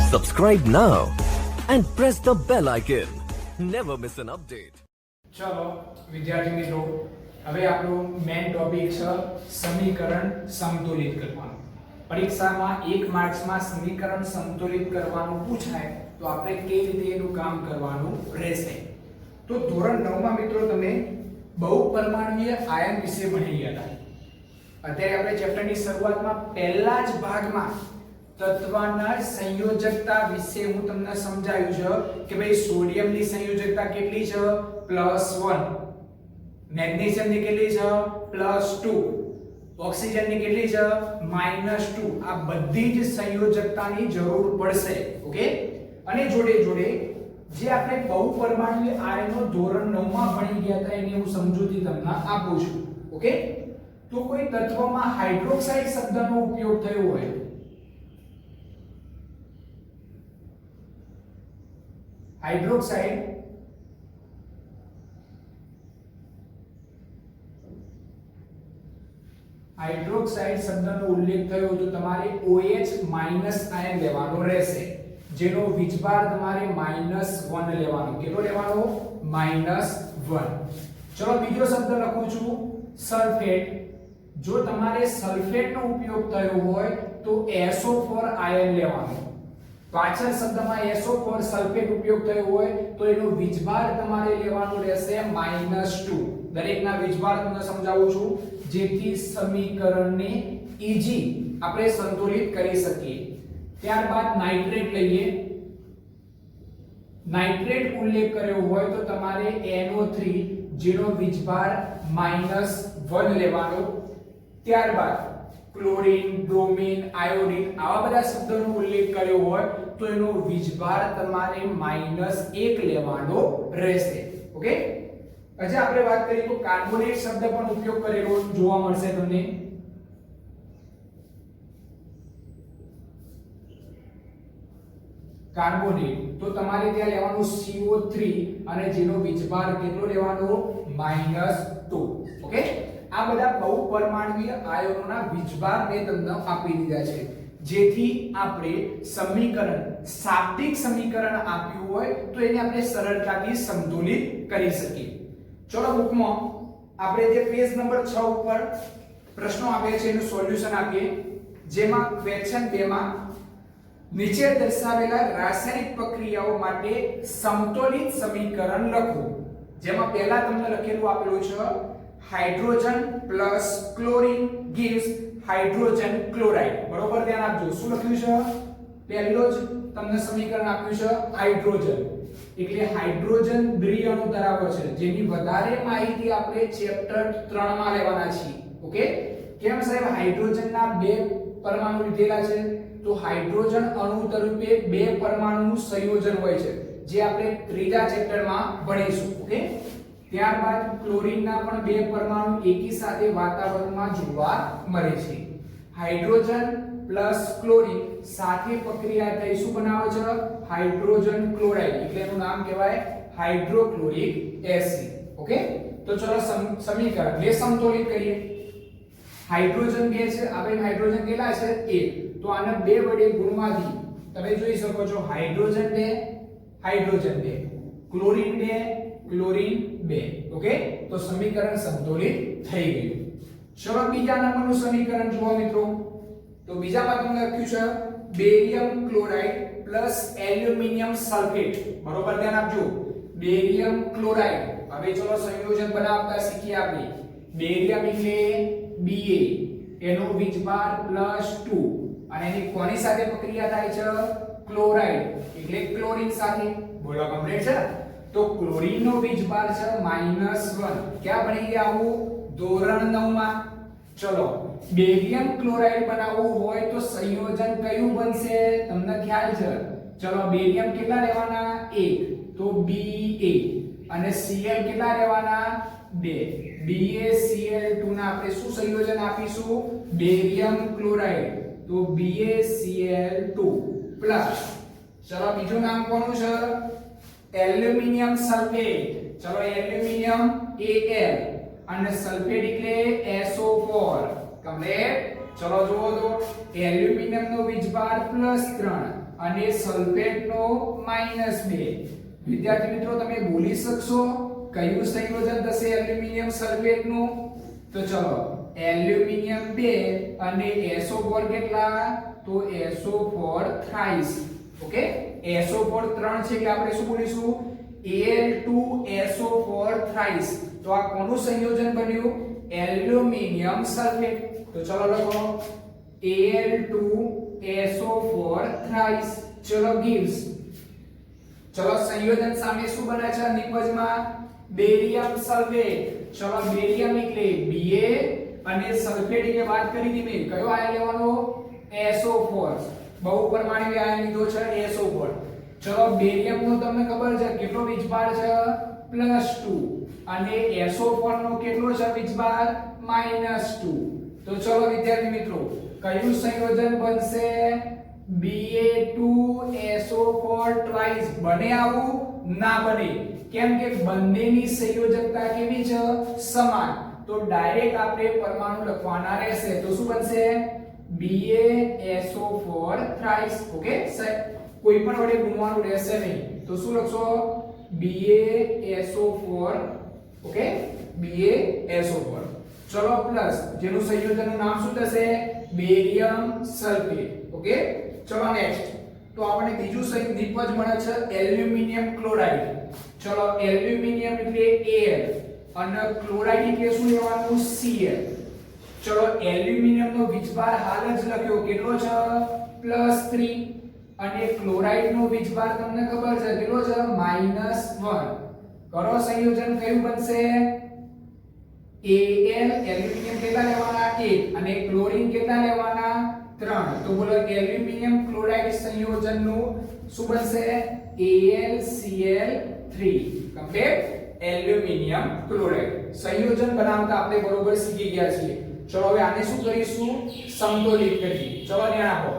Subscribe now and press the bell icon. Never miss an update. चलो विद्यार्थी मित्रों, હવે આપણો મેઇન ટોપિક છે સમીકરણ સંતુલિત કરવાનું. પરીક્ષામાં 1 માર્ક્સમાં સમીકરણ સંતુલિત કરવાનું પૂછાય તો આપણે કેવી રીતે એનું કામ કરવાનું રહેશે. તો ધોરણ 9 માં મિત્રો તમે બહુપરમાણુય આયન વિશે ભણી ગયા હતા. અત્યારે આપણે ચેપ્ટરની શરૂઆતમાં પહેલા જ ભાગમાં તત્વના સંયોજકતા વિશે હું તમને સમજાવ્યું છે કે ભાઈ સોડિયમની સંયોજકતા કેટલી છે +1, મેગ્નેશિયમની કેટલી છે +2, ઓક્સિજનની કેટલી છે -2. આ બધી જ સંયોજકતાની જરૂર પડશે. ઓકે, અને જોડે જોડે જે આપણે બહુપરમાણુય આયનો ધોરણ 9 માં ભણી ગયા હતા એની હું સમજૂતી તમને આપું છું. ઓકે, તો કોઈ તત્વમાં હાઇડ્રોક્સાઇડ શબ્દનો ઉપયોગ થયો હોય, હાઇડ્રોક્સાઇડ શબ્દનો ઉલ્લેખ થયો તો તમારે OH- આયન લેવાનો રહેશે, જેનો વીજભાર તમારે -1 લેવાનો. કેટલો લેવાનો? -1. ચલો બીજો શબ્દ લખું છું સલ્ફેટ. જો તમારે સલ્ફેટનો ઉપયોગ થયો હોય તો SO4 આયન લેવાનો. પાછળ શબ્દમાં SO4 સલ્ફેટ ઉપયોગ થયો હોય તો એનો વીજભાર તમારે લેવાનો રહેશે -2. દરેકના વીજભાર તમને સમજાવું છું જેથી સમીકરણને ઈઝી આપણે સંતુલિત કરી શકીએ. ત્યારબાદ નાઇટ્રેટ લઈએ. નાઇટ્રેટ ઉલ્લેખ કર્યો હોય તો તમારે NO3 જેનો વીજભાર -1 લેવાનો. ત્યારબાદ ક્લોરીન, બ્રોમિન, આયોડીન આવા બધા શબ્દોનો ઉલ્લેખ કર્યો હોય તો એનો વીજભાર તમારે -1 લેવાનો રહેશે. ઓકે, આજે આપણે વાત કરીએ તો કાર્બોનેટ શબ્દ પણ ઉપયોગ કરેલો જોવા મળશે તમને. કાર્બોનેટ તો તમારે ત્યાં લેવાનું CO3 અને જેનો વીજભાર કેટલો લેવાનો? -2. ઓકે, આ બધા બહુપરમાણુય આયનોના વીજભાર મેં તમને આપી દીધા છે જેથી આપણે સમીકરણ, શાબ્દિક સમીકરણ આપ્યું હોય તો એને આપણે સરળતાથી સંતુલિત કરી શકીએ. ચલો બુકમાં આપણે જે પેજ નંબર 6 ઉપર પ્રશ્નો આપ્યા છે એનું સોલ્યુશન આપીએ. જેમાં ક્વેશ્ચન 2 માં નીચે દર્શાવેલા રાસાયણિક પ્રક્રિયાઓ માટે સમતોલિત સમીકરણ લખો. જેમાં પહેલા તમને લખેલું આપેલું છે hydrogen plus chlorine gives hydrogen chloride. બરોબર, ધ્યાન આપજો. શું લખ્યું છે? પહેલો જ તમને સમીકરણ આપ્યું છે હાઇડ્રોજન, એટલે હાઇડ્રોજન દ્વિઅણુ ધરાવે છે, જેની વધારે માહિતી આપણે ચેપ્ટર 3 માં લેવાના છીએ. ઓકે, કેમ સાહેબ હાઇડ્રોજનના 2 પરમાણુ લીધેલા છે? તો હાઇડ્રોજન અણુ તરીકે 2 પરમાણુનું સંયોજન હોય છે, જે આપણે ત્રીજા ચેપ્ટરમાં ભણીશું. ઓકે, ત્યારબાદ ક્લોરીનના પણ 2 પરમાણુ એકી સાથે વાતાવરણમાં જોવા મળે છે. હાઇડ્રોજન પ્લસ ક્લોરીન સાથે પ્રક્રિયા થઈ શું બનાવે છે? હાઇડ્રોજન ક્લોરાઇડ, એટલે એનું નામ કહેવાય હાઇડ્રોક્લોરિક એસિડ. ઓકે, તો ચલો સમીકરણ બે સંતુલિત કરીએ. હાઇડ્રોજન 2 છે, આપણે હાઇડ્રોજન કેટલા છે? 1. તો આને 2 વડે ગુણવાથી તમે જોઈ શકો છો hydrogen 2, hydrogen 2, chlorine 2, chlorine 2. Okay, તો સમીકરણ સંતુલિત થઈ ગયું. ચલો બીજા નંબરનું સમીકરણ જુઓ મિત્રો. તો બીજામાં તમને લખ્યું છે barium chloride plus aluminium sulphate. બરોબર, ધ્યાન આપજો. Barium chloride. હવે ચલો સંયોજન બનાવતા શીખીએ આપણે. બેરિયમ એટલે Ba, એનો વીજભાર +2 અને એની કોની સાથે પ્રક્રિયા થાય છે? ક્લોરાઇડ એટલે ક્લોરીન સાથે. બોલો કમ્પ્લીટ છે? તો ક્લોરીનનો વીજભાર છે -1. ક્યાં ભણી ગયા આવું? ધોરણ 9 માં. ચલો બેરિયમ ક્લોરાઇડ બનાવવું હોય તો સંયોજન કયું બનશે? તમને ખ્યાલ છે? ચલો બેરિયમ કેટલા લેવાના? 1. તો Ba અને Cl કેટલા લેવાના? 2. BaCl2 ના આપણે શું સંયોજન આપીશું? Barium chloride. તો BaCl2 પ્લસ ચલો બીજું નામ કોનું છે? Aluminium sulphate. ચલો એલ્યુમિનિયમ Al અને સલ્ફેટ એટલે SO4. કમ્પ્લીટ. ચલો જુઓ તો એલ્યુમિનિયમ નો વીજભાર +3 અને સલ્ફેટનો -2. વિદ્યાર્થી મિત્રો તમે બોલી શકશો કયું સંયોજન થશે એલ્યુમિનિયમ સલ્ફેટનું? તો ચલો એલ્યુમિનિયમ 2 અને SO4 કેટલા? તો SO4 થ્રાઇસ. ઓકે, SO4 3 છે એટલે આપણે શું બોલીશું? Al2SO4 thrice. તો આ કોનું સંયોજન બન્યું? Aluminium sulphate. તો ચલો લખો Al2SO4 થ્રાઇસ. ચલો gives. ચલો સંયોજન સામે શું બને છે નિપજમાં? Barium sulphate. ચલો બેરિયમ એટલે Ba અને સલ્ફેટ એટલે વાત કરી હતી મેં કયો આયન લેવાનો? SO4. બહુપરમાણુ આયન લીધો છે SO4. ચલો બેરિયમ નો તમને ખબર છે કેટલો વીજભાર છે? +2 અને SO4 નો કેટલો છે વીજભાર? -2. તો ચલો વિદ્યાર્થી મિત્રો કયું સંયોજન બનશે? Ba2SO4 twice. બને આવું? ના બને. કેમ કે બંનેની સંયોજકતા કેવી છે? સમાન. તો ડાયરેક્ટ આપણે પરમાણુ લખવાના રહેશે. તો શું બનશે? BaSO4 thrice. ઓકે, કોઈ પણ વડે ગુણવાનું રહેશે નહીં. તો શું લખશો? BaSO4. Okay, BaSO4. ચલો પ્લસ જેનું સંયોજનનું નામ શું થશે? Barium sulphate. ઓકે, ચલો નેક્સ્ટ. તો આપણે બીજું નિપજ મળે છે એલ્યુમિનિયમ ક્લોરાઇડ. ચલો એલ્યુમિનિયમ એટલે Al અને ક્લોરાઇડ એટલે શું લેવાનું? Cl. ચલો એલ્યુમિનિયમ નો વીજભાર હાલ જ લખ્યો કેટલો છે? +3 અને ક્લોરાઇડ નો વીજભાર તમને ખબર છે કેટલો છે? -1. કરો સંયોજન કયું બનશે? Al એલ્યુમિનિયમ કેટલા લેવાના? 1 અને ક્લોરીન કેટલા લેવાના? 3. તો બોલો એલ્યુમિનિયમ ક્લોરાઇડ સંયોજનનું શું બનશે? AlCl3. કમ્પ્લીટ. એલ્યુમિનિયમ ક્લોરાઇડ સંયોજન બનાવતા આપણે બરોબર શીખી ગયા છીએ. ચલો હવે આને શું કરીશું? સમતોલિત કરીએ. ચલો ધ્યાન આપો.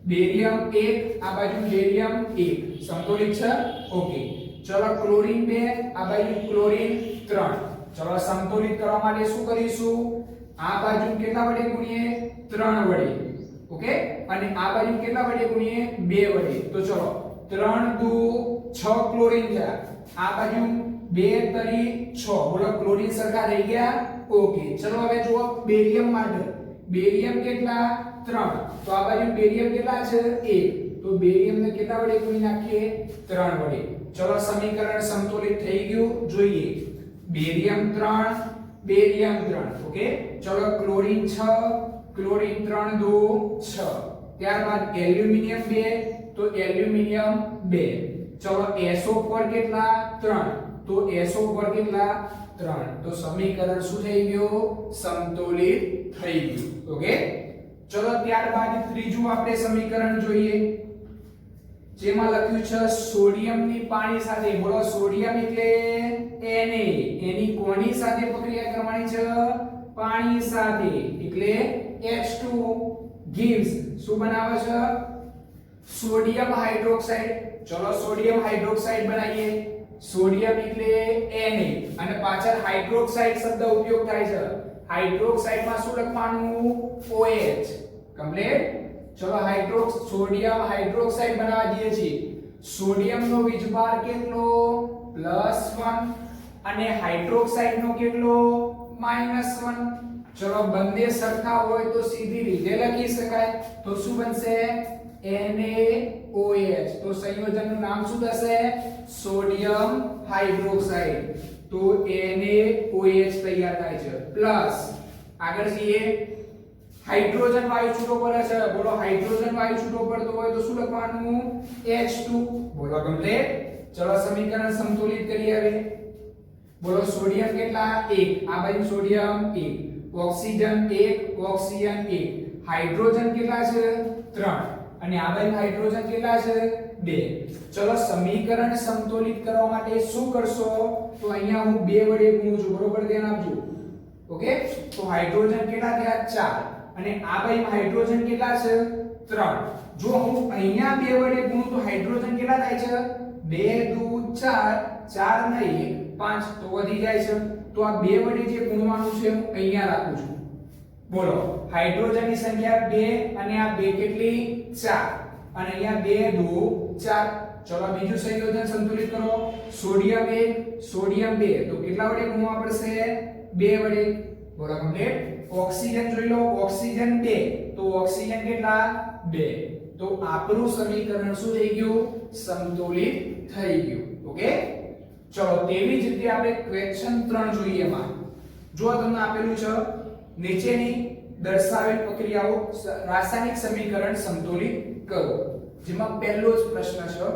બેરિયમ 1 આ બાજુ બેરિયમ 1 સમતોલિત છે. ઓકે, ચલો ક્લોરીન 2 આ બાજુ ક્લોરીન 3. ચલો સમતોલિત કરવા માટે શું કરીશું? આ બાજુ કેટલા વડે ગુણીએ? 3 વડે. ઓકે, અને આ બાજુ કેટલા વડે ગુણીએ? 2 વડે. તો ચલો 3 દુ 6 ક્લોરીન થયા. આ બાજુ 2 તરી 6. બોલો ક્લોરીન સરખા થઈ ગયા? ઓકે, ચલો હવે જુઓ બેરિયમ માટે. બેરિયમ કેટલા? 3. તો આ બાજુ બેરિયમ કેટલા છે? 1. તો બેરિયમ ને કેટલા વડે ગુણી નાખીએ? 3 વડે. ચલો સમીકરણ સમતોલિત થઈ ગયું. જોઈએ બેરિયમ 3 બેરિયમ 3. ઓકે, ચલો ક્લોરીન 6 ક્લોરીન 3 દુ 6. ત્યારબાદ એલ્યુમિનિયમ 2 તો એલ્યુમિનિયમ 2. ચલો SO4 કેટલા? 3. તો SO4 કેટલા? 3. તો સમીકરણ શું થઈ ગયું? સમતોલિત થઈ ગયું. ઓકે, ચલો ત્યારબાદ ત્રીજું આપણે સમીકરણ જોઈએ જેમાં લખ્યું છે સોડિયમની પાણી સાથે. બોલો સોડિયમ એટલે Na. એની કોની સાથે પ્રક્રિયા કરવાની છે? પાણી સાથે. એટલે H2 gives શું બનાવે છે? Sodium hydroxide. ચલો સોડિયમ હાઇડ્રોક્સાઇડ બનાવીએ. સોડિયમ એટલે Na અને પાછળ હાઇડ્રોક્સાઇડ શબ્દ ઉપયોગ થાય છે. હાઇડ્રોક્સાઇડ માં શું લખવાનું? OH. કમ્પ્લીટ. ચલો સોડિયમ હાઇડ્રોક્સાઇડ બનાવવા દઈએ છીએ. સોડિયમ નો વીજભાર કેટલો? +1 અને હાઇડ્રોક્સાઇડ નો કેટલો? -1. ચલો બંને સરખા હોય તો સીધી રીતે લખી શકાય. તો શું બનશે? NaOH. તો સંયોજનનું નામ શું થશે? Sodium hydroxide. તો NaOH તૈયાર થાય છે. પ્લસ આગળ જઈએ. હાઇડ્રોજન વાયુ છૂટો પડે છે. બોલો હાઇડ્રોજન વાયુ છૂટો પડતો હોય તો શું લખવાનું? H2. બોલો કમ્પ્લીટ. ચલો સમીકરણ સમતુલિત કરીએ હવે. બોલો સોડિયમ કેટલા? 1. આ બાજુ સોડિયમ 1. Oxygen 1 oxygen 1. હાઇડ્રોજન કેટલા છે? 3. અને આ બાજુ હાઇડ્રોજન કેટલા છે? 2. ચલો સમીકરણ સમતુલિત કરવા માટે શું કરશો? તો અહીંયા હું 2 વડે ગુણું છું. બરોબર ધ્યાન આપજો. ઓકે, તો હાઇડ્રોજન કેટલા થયા? 4. અને આ બાજુ હાઇડ્રોજન કેટલા છે? 3. જો હું અહીંયા 2 વડે ગુણું તો હાઇડ્રોજન કેટલા થાય છે? 2 દુ 4 4 નહીં 5 તો વધી જાય છે. તો આ 2 વડે જે ગુણવાનું છે હું અહીંયા રાખું છું. બોલો હાઇડ્રોજનની સંખ્યા 2 અને આ 2 કેટલી? 4. અને અહીંયા 2 2 4. ચલો બીજું સંયોજન સંતુલિત કરો. સોડિયમ 1 સોડિયમ 2 તો કેટલા વડે ગુણવા પડશે? 2 વડે. બોલો કમ્પ્લીટ. ઓક્સિજન જોઈ લો, ઓક્સિજન 2 તો ઓક્સિજન કેટલા? 2. તો આપણું સમીકરણ શું થઈ ગયું? સંતુલિત થઈ ગયું. ઓકે, ચલો તેવી જ રીતે આપણે ક્વેશ્ચન 3 જોઈએ. એમાં જો તમને આપેલું છે નીચેની દર્શાવેલ પ્રક્રિયાઓ રાસાયણિક સમીકરણ સંતુલિત કરો. જેમાં પહેલો જ પ્રશ્ન છે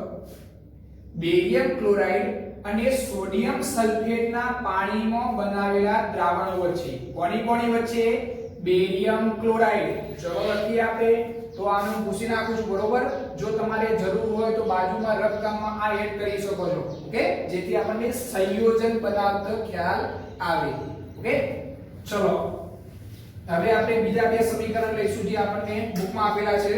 બેરિયમ ક્લોરાઇડ અને સોડિયમ સલ્ફેટના પાણીમાં બનાવેલા દ્રાવણો વચ્ચે. કોની વચ્ચે? Barium chloride. ચલો લખીએ આપણે. તો આનું પૂછી નાખું છું, બરોબર? જો તમારે જરૂર હોય તો બાજુમાં રકમમાં આ એડ કરી શકો છો. ઓકે, જેથી આપણને સંયોજન બનાવતો ખ્યાલ આવે. ઓકે, ચલો હવે આપણે બીજા બે સમીકરણ લઈશું જે આપણને બુકમાં આપેલા છે.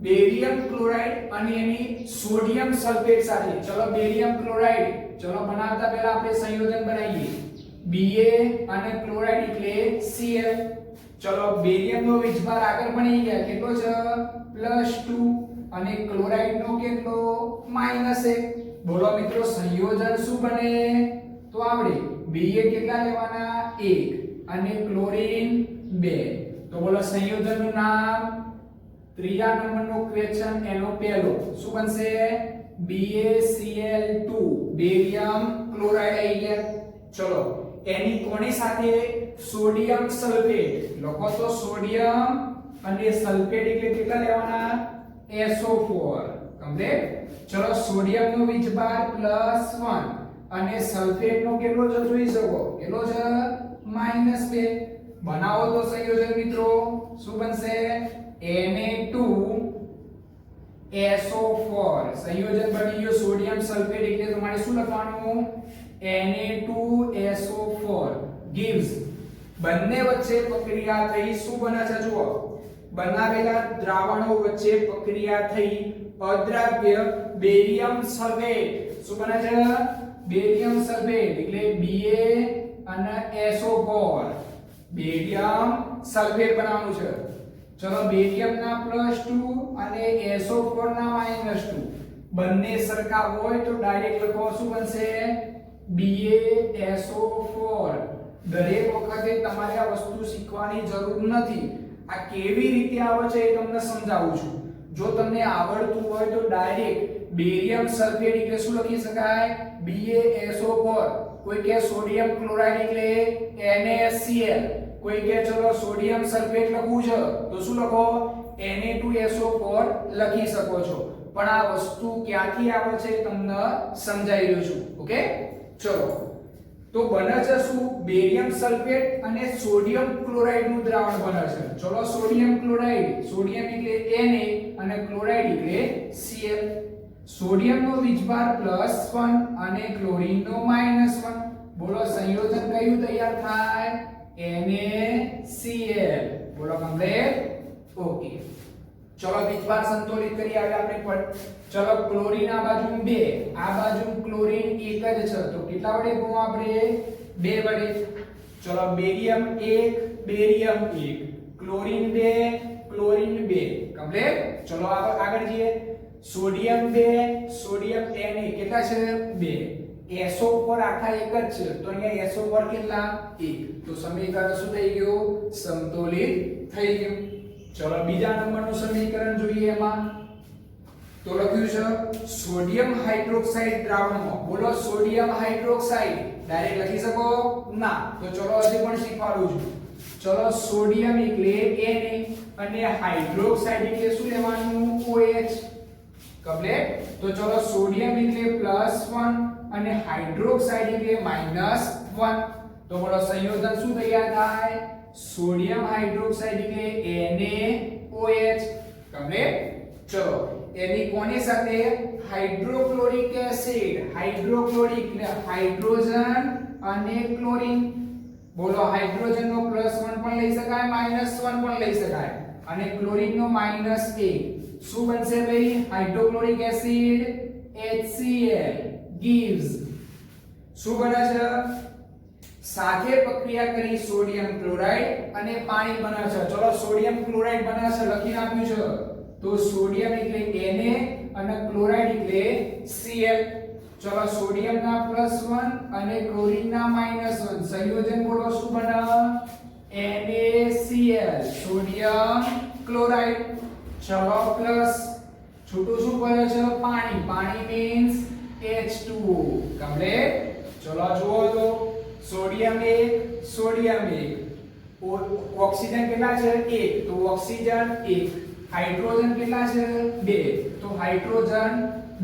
બેરિયમ ક્લોરાઇડ અને એની સોડિયમ સલ્ફેટ સાથે. ચલો બેરિયમ ક્લોરાઇડ, ચલો બનાવતા પહેલા આપણે સંયોજન બનાવીએ. Ba અને ક્લોરાઇડ એટલે Cl. ચલો બેરિયમ નો વીજભાર આગળ બની ગયા, કેટલો છે? +2 અને ક્લોરાઇડ નો કેટલો? -1. બોલો મિત્રો સંયોજન શું બને? તો આવડે. Ba કેટલા લેવાના? 1 અને ક્લોરીન 2. તો બોલો સંયોજનનું નામ. ત્રીજા નંબરનો ક્વેશ્ચન એનો પહેલો શું બનશે? BaCl2 બેરિયમ ક્લોરાઇડ આવી ગયા. ચલો એની કોની સાથે? Sodium sulphate. લખો તો સોડિયમ અને સલ્ફેટ એટલે કેટલા લેવાના? SO4. કમ્પ્લીટ. ચલો સોડિયમ નો વીજભાર +1 અને સલ્ફેટ નો કેટલો છે જોઈ શકો? કેટલો છે? -2. બનાવો તો સંયોજન મિત્રો. શું બનશે? Na2SO4 સંયોજન બની ગયું સોડિયમ સલ્ફેટ એટલે તમારે શું લખવાનું? Na2SO4 gives. બંને વચ્ચે પ્રક્રિયા થઈ શું બને છે જુઓ? બનાવેલા દ્રાવણો વચ્ચે પ્રક્રિયા થઈ અદ્રાવ્ય બેરિયમ સલ્ફેટ. શું બને છે? બેરિયમ સલ્ફેટ એટલે Ba અને SO4 બેરિયમ સલ્ફેટ બનાવવાનું છે. ચલો બેરિયમ ના +2 અને SO4 ના -2 બંને સરખા હોય તો ડાયરેક્ટ લખો. શું બનશે? BaSO4. દરેક વખતે તમારે આ વસ્તુ શીખવાની જરૂર નથી. આ કેવી રીતે આવે છે એ તમને સમજાવું છું. જો તમને આવડતું હોય તો ડાયરેક્ટ બેરિયમ સલ્ફેટ એટલે શું લખી શકાય? BaSO4. કોઈ કે સોડિયમ ક્લોરાઇડ એટલે NaCl. કોઈ કે ચલો સોડિયમ સલ્ફેટ લખવું છે તો શું લખો? Na2SO4 લખી શકો છો. પણ આ વસ્તુ ક્યાંથી આવે છે તમને સમજાઈ રહ્યું છું. ઓકે, ચલો તો બને છે શું? બેરિયમ સલ્ફેટ અને સોડિયમ ક્લોરાઇડ નું દ્રાવણ બને છે. ચલો સોડિયમ ક્લોરાઇડ, સોડિયમ એટલે Na અને ક્લોરાઇડ એટલે Cl. સોડિયમ નો વીજભાર +1 અને ક્લોરીન નો -1. બોલો સંયોજન કયું તૈયાર થાય? NaCl. બોલો કમ્પ્લીટ. ઓકે, ચલો વીજભાર સંતુલિત કરી આવે આપણે પણ. ચલો ક્લોરીન આ બાજુ 2, આ બાજુ ક્લોરીન 1 જ છે તો કેટલા વડે ગુણવા આપણે? 2 વડે. ચલો barium 1 barium 1 chlorine 2 chlorine 2. Complete. ચલો આગળ જઈએ. સોડિયમ 2 સોડિયમ Na કેટલા છે? 2. SO4 આખા એક જ છે તો અહીંયા SO4 કેટલા? 1. તો સમીકરણ શું થઈ ગયું? સંતુલિત થઈ ગયું. ચલો બીજા નંબરનું સમીકરણ જોઈએ. એમાં તો લખ્યું છે સોડિયમ હાઇડ્રોક્સાઇડ દ્રાવણમાં. બોલો સોડિયમ હાઇડ્રોક્સાઇડ ડાયરેક્ટ લખી શકો? ના. તો ચલો હજી પણ શીખવાડું છું. ચલો સોડિયમ એટલે Na અને હાઇડ્રોક્સાઇડ એટલે શું લેવાનું? OH. કમ્પ્લીટ. તો ચલો સોડિયમ એટલે +1 અને હાઇડ્રોક્સાઇડ એટલે -1. તો બોલો સંયોજન શું તૈયાર થાય? સોડિયમ હાઇડ્રોક્સાઇડ એટલે NaOH. કમ્પ્લીટ. ચલો એની કોની સાથે? Hydrochloric acid. હાઇડ્રોક્લોરિક એટલે હાઇડ્રોજન અને ક્લોરીન. બોલો હાઇડ્રોજન નો +1 પણ લઈ શકાય, -1 પણ લઈ શકાય અને ક્લોરીન નો -1. શું બનશે ભાઈ? Hydrochloric acid HCl gives. શું બને છે? સાથે પ્રક્રિયા કરી સોડિયમ ક્લોરાઇડ અને પાણી બને છે. ચલો સોડિયમ ક્લોરાઇડ બને છે લખી નાખ્યું છે. તો સોડિયમ એટલે Na અને ક્લોરાઇડ એટલે Cl. ચલો સોડિયમ ના +1 અને ક્લોરીન ના -1 સંયોજન બોલો શું બને NaCl સોડિયમ ક્લોરાઇડ. ચલો પ્લસ છૂટું શું પડે છે પાણી મીન્સ H2O કમ્પ્લીટ. ચલો જુઓ તો સોડિયમ 1 સોડિયમ 1 ઓક્સિજન કેટલા છે 1 તો ઓક્સિજન 1 હાઇડ્રોજન કેટલા છે 2 તો હાઇડ્રોજન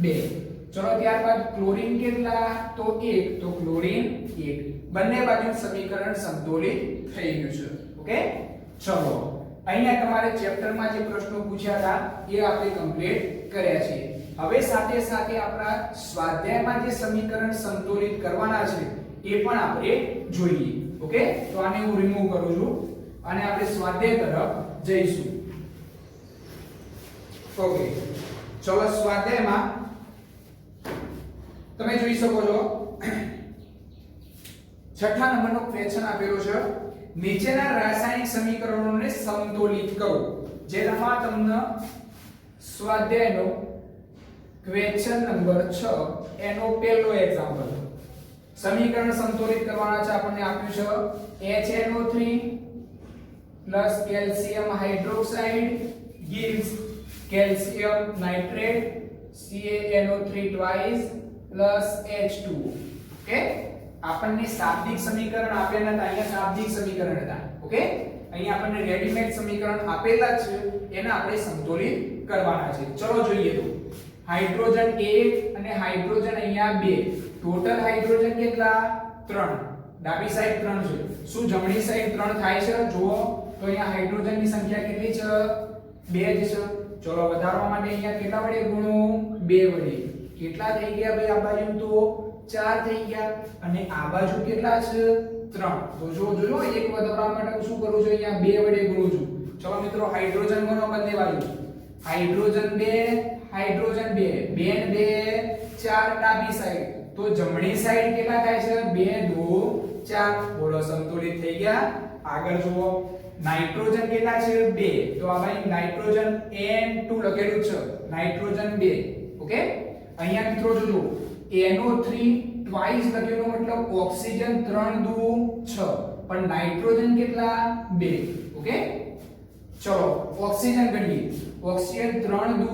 2. ચલો ત્યારબાદ ક્લોરીન કેટલા તો 1 તો ક્લોરીન 1. બંને બાજુ સમીકરણ સંતુલિત થઈ ગયું છે. ઓકે ચલો અહીંયા તમારે ચેપ્ટરમાં જે પ્રશ્નો પૂછ્યા હતા એ આપણે કમ્પ્લીટ કર્યા છે. હવે સાથે સાથે આપણા સ્વાધ્યાયમાં જે સમીકરણ સંતુલિત કરવાના છે એ પણ આપણે જોઈએ. ઓકે તો આને હું રિમૂવ કરું છું અને આપણે સ્વાધ્યાય તરફ જઈશું. ઓકે ચલો સ્વાધ્યાયમાં તમે જોઈ શકો છો છઠ્ઠા નંબરનો ક્વેશ્ચન આપેલો છે નીચેના રાસાયણિક સમીકરણોને સમતોલિત કરો. જેમાં તમને સ્વાધ્યાયનો ક્વેશ્ચન નંબર 6 એનો પહેલો એક્ઝામ્પલ સમીકરણ સંતુલિત કરવાના છે. આપણને આપ્યું છે HNO3 calcium hydroxide gives calcium nitrate CaNO3 twice H2. Okay આપણને શાબ્દિક સમીકરણ આપેલા હતા. અહીંયા શાબ્દિક સમીકરણ હતા. ઓકે અહીંયા આપણને રેડીમેડ સમીકરણ આપેલા છે એને આપણે સંતુલિત કરવાના છે. ચલો જોઈએ તો હાઇડ્રોજન 1 અને હાઇડ્રોજન અહીંયા 2 ટોટલ હાઇડ્રોજન કેટલા 3 ડાબી સાઈડ 3 છે. શું જમણી સાઈડ 3 થાય છે જુઓ તો અહીંયા હાઇડ્રોજનની સંખ્યા કેટલી છે 2 જ છે. ચલો વધારવા માટે અહીંયા કેટલા વડે ગુણો 2 વડે. કેટલા થઈ ગયા ભાઈ આ બાજુ તો 4 થઈ ગયા અને આ બાજુ કેટલા છે 3. તો જો એક વધારવા માટે શું કરું છું અહીંયા 2 વડે ગુણું છું. ચલો મિત્રો હાઇડ્રોજન ગણો બંને બાજુ હાઇડ્રોજન 2 હાઇડ્રોજન 2 2 2 4 ડાબી સાઈડ તો જમણી સાઈડ કેટલા થાય છે 2 2 4 બોલો સંતુલિત થઈ ગયા. આગળ જુઓ નાઇટ્રોજન કેટલા છે 2 તો આ ભાઈ નાઇટ્રોજન N2 લખેલું છે નાઇટ્રોજન 2. ઓકે અહીંયા મિત્રો જોજો NO3 ટ્વાઇસ લખેલું મતલબ ઓક્સિજન 3 દુ 6 પણ નાઇટ્રોજન કેટલા 2. ઓકે ચલો ઓક્સિજન ગણીએ. ઓક્સિજન 3 દુ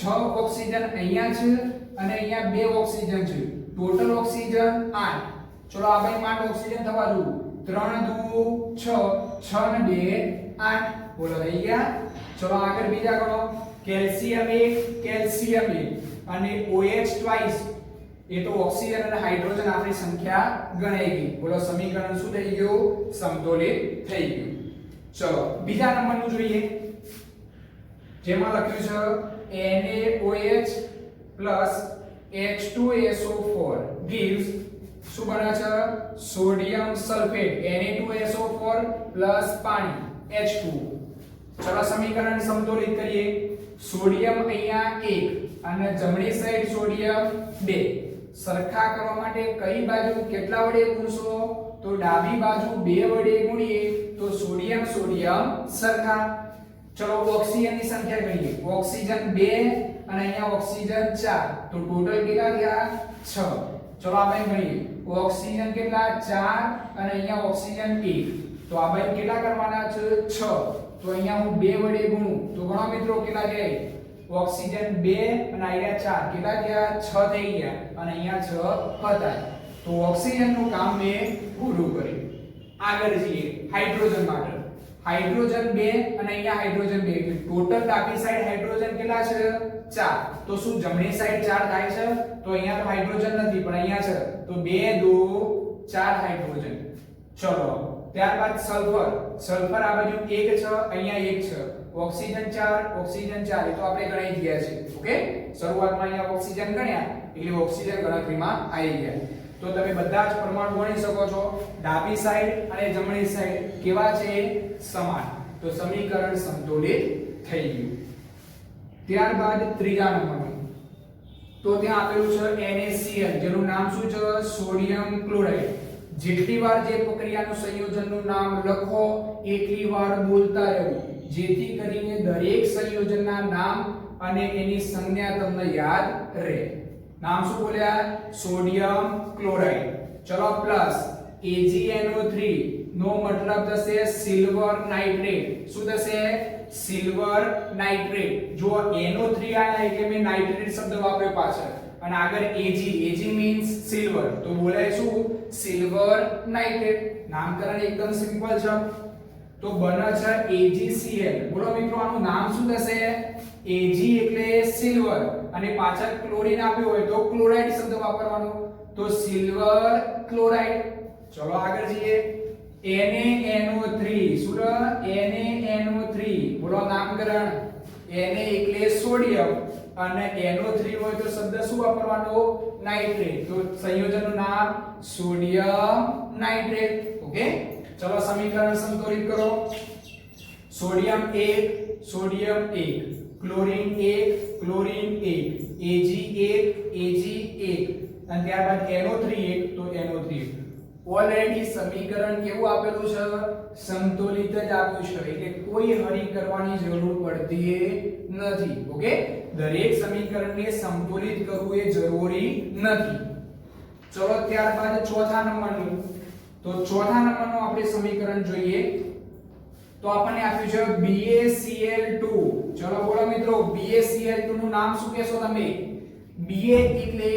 6 ઓક્સિજન અહીંયા છે અને અહીંયા 2 ઓક્સિજન છે. Total oxygen 8. ચલો આ ભાઈ 8 ઓક્સિજન થવા દો 3 દુ 6 6 ને 2 8 બોલો થઈ ગયા. ચલો આગળ બીજા ગણો કેલ્શિયમ 1 કેલ્શિયમ 1 અને OH ટ્વાઇસ એ તો ઓક્સિજન અને હાઇડ્રોજન આપણી સંખ્યા ગણાઈ ગઈ. બોલો સમીકરણ શું થઈ ગયું સમતોલિત થઈ ગયું. ચલો બીજા નંબરનું જોઈએ જેમાં લખ્યું છે NaOH H2SO4 gives શું બને છે સોડિયમ સલ્ફેટ Na2SO4 પાણી H2. ચલો સમીકરણ સંતુલિત કરીએ. સોડિયમ અહીંયા 1 અને જમણી સાઈડ સોડિયમ 2 સરખા કરવા માટે કઈ બાજુ કેટલા વડે ગુણશો તો ડાબી બાજુ 2 વડે ગુણીએ તો સોડિયમ સોડિયમ સરખા. ચલો ઓક્સિજનની સંખ્યા ગણીએ. ઓક્સિજન 2 અને અહીંયા ઓક્સિજન 4 તો ટોટલ કેટલા થયા 6. ચલો આ ભાઈ ગણીએ. ઓક્સિજન કેટલા 4 અને અહીંયા ઓક્સિજન 1 તો આ ભાઈ કેટલા કરવાના છે 6. તો અહીંયા હું 2 વડે ગુણું તો ગણો મિત્રો કેટલા થાય ઓક્સિજન 2 અને અહીંયા 4 કેટલા થયા 6 થઈ ગયા અને અહીંયા 6 હતા. તો ઓક્સિજનનું કામ મેં પૂરું કર્યું. આગળ જઈએ હાઇડ્રોજન માટે. હાઇડ્રોજન 2 અને અહીંયા હાઇડ્રોજન 2 એટલે ટોટલ ડાબી સાઈડ હાઇડ્રોજન કેટલા છે 4. તો શું જમણી સાઈડ 4 થાય છે તો અહીંયા તો હાઇડ્રોજન નથી પણ અહીંયા છે તો 2 2 4 હાઇડ્રોજન. ચલો ત્યારબાદ સલ્ફર. સલ્ફર આ બાજુ 1 છે અહીંયા 1 છે. ઓક્સિજન 4 ઓક્સિજન 4 એ તો આપણે ગણી ગયા છે. ઓકે શરૂઆતમાં અહીંયા ઓક્સિજન ગણ્યા એટલે ઓક્સિજન ગણતરીમાં આવી ગયા. તો તમે બધા જ પરમાણુ ગણી શકો છો. ડાબી સાઈડ અને જમણી સાઈડ કેવા છે સમાન. તો સમીકરણ સંતુલિત થઈ ગયું. ત્યારબાદ ત્રીજા નંબરનું તો ત્યાં આપેલું છે NaCl જેનું નામ શું છે સોડિયમ ક્લોરાઇડ. જેટલી વાર જે પ્રક્રિયાનું સંયોજનનું નામ લખો એટલી વાર બોલતા રહેવું. જેથી કરીને દરેક સંયોજનના નામ અને એની સંજ્ઞા તમને યાદ રહે. નામ શું બોલ્યા? Sodium chloride. ચલો પ્લસ AgNO3 નો મતલબ થશે સિલ્વર નાઇટ્રેટ. શું થશે? Silver nitrate. જો NO3 આયા એટલે મેં નાઇટ્રેટ શબ્દ વાપર્યો પાછળ અને આગળ Ag મીન્સ સિલ્વર, તો બોલાય શું? Silver nitrate. નામકરણ એકદમ સિમ્પલ છે. તો બને છે AgCl. બોલો મિત્રો આનું નામ શું થશે? Ag એટલે સિલ્વર અને પાછળ ક્લોરીન આપ્યો હોય તો ક્લોરાઇડ શબ્દ વાપરવાનો, તો સિલ્વર ક્લોરાઇડ. ચલો આગળ જઈએ. NaNO3. શું? NaNO3. બોલો નામકરણ. Na એટલે સોડિયમ અને NO3 હોય તો શબ્દ શું વાપરવાનો? નાઇટ્રેટ. તો સંયોજનનું નામ સોડિયમ નાઇટ્રેટ. ઓકે, ચલો સમીકરણ સંતુલિત કરો. Sodium 1 sodium 1, chlorine 1 chlorine 1, Ag 1 અને ત્યારબાદ NO3 1 તો NO3 1. ઓલરેડી સમીકરણ કેવું આપેલું છે? સંતુલિત જ આપ્યું છે, એટલે કોઈ હરી કરવાની જરૂર પડતી નથી. ઓકે, દરેક સમીકરણને સંતુલિત કરવું એ જરૂરી નથી. ચલો ત્યારબાદ ચોથા નંબરનું. તો ચોથા નંબરનું આપણે સમીકરણ જોઈએ તો આપણને આપ્યું છે BaCl2. ચલો બોલો મિત્રો, BaCl2 નું નામ શું કહેશો તમે? Ba એટલે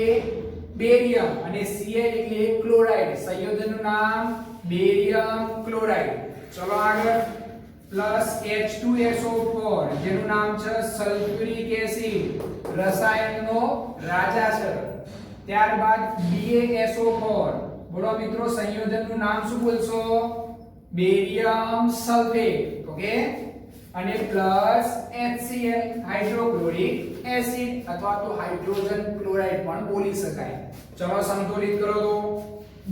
બેરિયમ અને Cl એટલે ક્લોરાઇડ. સંયોજનનું નામ બેરિયમ ક્લોરાઇડ. ચલો આગળ. પ્લસ H2SO4 જેનું નામ છે સલ્ફ્યુરિક એસિડ, રસાયણનો રાજા છે. ત્યારબાદ BaSO4. બોલો મિત્રો સંયોજનનું નામ શું બોલશો? Barium sulphate. ઓકે, અને પ્લસ HCl હાઇડ્રોક્લોરિક એસિડ અથવા તો હાઇડ્રોજન ક્લોરાઇડ પણ બોલી શકાય. ચલો સંતુલિત કરો તો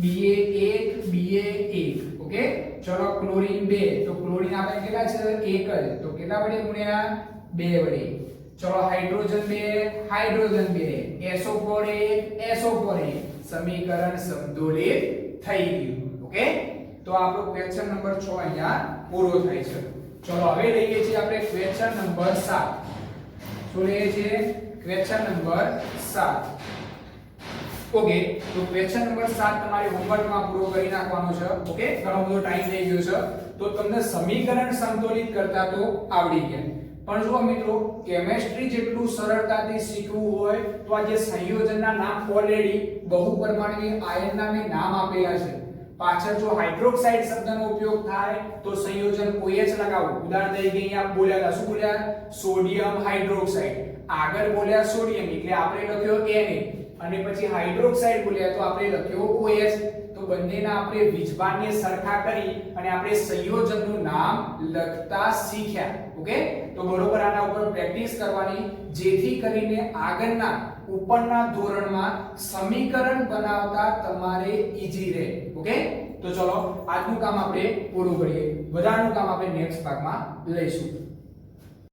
Ba1 Ba1. ઓકે, ચલો ક્લોરીન 2 તો ક્લોરીન આપણે કેટલા છે? 1 જ, તો કેટલા વડે ગુણ્યા? 2 વડે. ચલો હાઇડ્રોજન 2 હાઇડ્રોજન 2, SO4 1 SO4 1. સમીકરણ સંતુલિત થઈ ગયું. ઓકે, તો આપણો ક્વેશ્ચન નંબર 6 અહીંયા પૂરો થાય છે. ચલો હવે લઈએ છીએ આપણે ક્વેશ્ચન નંબર 7. શું લઈએ છીએ? Question number 7. ઓકે, તો ક્વેશ્ચન નંબર 7 તમારે હોમવર્કમાં પૂરો કરી નાખવાનો છે. ઓકે, ઘણો બધો ટાઈમ થઈ ગયો છે, તો તમને સમીકરણ સંતુલિત કરતા તો આવડી ગયા. પણ જો મિત્રો કેમેસ્ટ્રી જેટલું સરળતાથી શીખવું હોય તો આ જે સંયોજનના નામ ઓલરેડી બહુપરમાણુય આયનના મેં નામ આપેલા છે. પાછળ જો હાઇડ્રોક્સાઇડ શબ્દનો ઉપયોગ થાય તો સંયોજન OH લગાવો. ઉદાહરણ તરીકે અહીંયા બોલ્યા હતા, શું બોલ્યા? Sodium hydroxide. આગળ બોલ્યા સોડિયમ એટલે આપણે લખ્યો Na અને પછી હાઇડ્રોક્સાઇડ બોલ્યા તો આપણે લખ્યો OH. તો બંનેના આપણે વીજભારને સરખા કરી અને આપણે સંયોજનનું નામ લખતા શીખ્યા. ઓકે, તો બરોબર આના ઉપર પ્રેક્ટિસ કરવાની, જેથી કરીને આગળના ઉપરના ધોરણમાં સમીકરણ બનાવતા તમારે ઈઝી રહે. ઓકે, તો ચલો આજનું કામ આપણે પૂરું કરીએ. વધારાનું કામ આપણે નેક્સ્ટ ભાગમાં લઈશું.